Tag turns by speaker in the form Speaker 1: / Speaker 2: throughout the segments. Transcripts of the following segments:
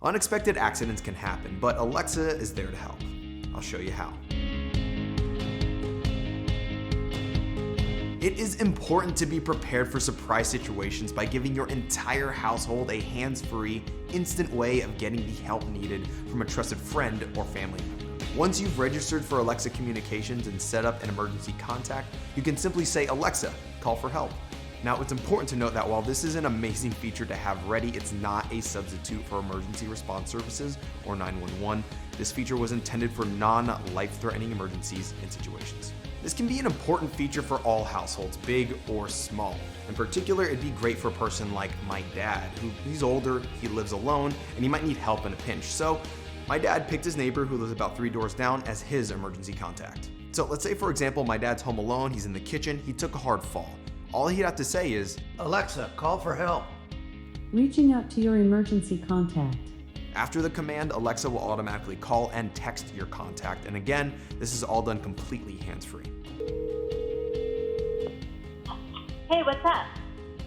Speaker 1: Unexpected accidents can happen, but Alexa is there to help. I'll show you how. It is important to be prepared for surprise situations by giving your entire household a hands-free, instant way of getting the help needed from a trusted friend or family member. Once you've registered for Alexa Communications and set up an emergency contact, you can simply say, "Alexa, call for help." Now, it's important to note that while this is an amazing feature to have ready, it's not a substitute for emergency response services or 911. This feature was intended for non-life-threatening emergencies and situations. This can be an important feature for all households, big or small. In particular, it'd be great for a person like my dad, he's older, he lives alone, and he might need help in a pinch. So my dad picked his neighbor who lives about 3 doors down as his emergency contact. So let's say, for example, my dad's home alone, he's in the kitchen, he took a hard fall. All he'd have to say is,
Speaker 2: "Alexa, call for help."
Speaker 3: Reaching out to your emergency contact.
Speaker 1: After the command, Alexa will automatically call and text your contact. And again, this is all done completely hands-free.
Speaker 4: Hey, what's up?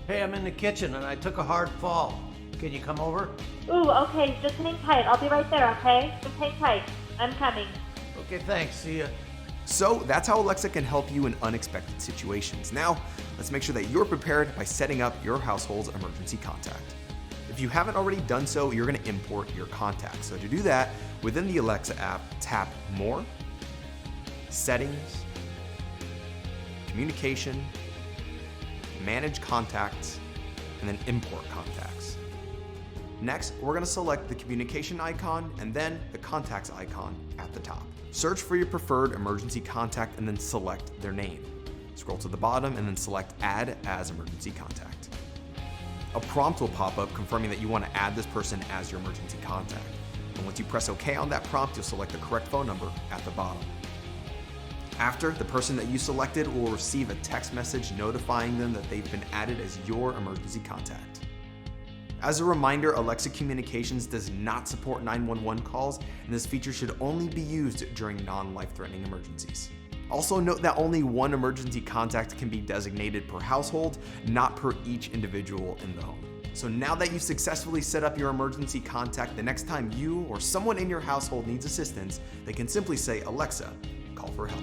Speaker 2: "Hey, I'm in the kitchen and I took a hard fall. Can you come over?"
Speaker 4: Ooh, okay, just hang tight. I'll be right there, okay? Just hang tight. I'm coming.
Speaker 2: "Okay, thanks. See ya."
Speaker 1: So that's how Alexa can help you in unexpected situations. Now, let's make sure that you're prepared by setting up your household's emergency contact. If you haven't already done so, you're going to import your contact. So to do that, within the Alexa app, tap More, Settings, Communication, Manage Contacts, and then Import Contacts. Next, we're going to select the communication icon and then the contacts icon at the top. Search for your preferred emergency contact and then select their name. Scroll to the bottom and then select Add as Emergency Contact. A prompt will pop up confirming that you want to add this person as your emergency contact. And once you press OK on that prompt, you'll select the correct phone number at the bottom. After, the person that you selected will receive a text message notifying them that they've been added as your emergency contact. As a reminder, Alexa Communications does not support 911 calls, and this feature should only be used during non-life-threatening emergencies. Also note that only one emergency contact can be designated per household, not per each individual in the home. So now that you've successfully set up your emergency contact, the next time you or someone in your household needs assistance, they can simply say, "Alexa, call for help."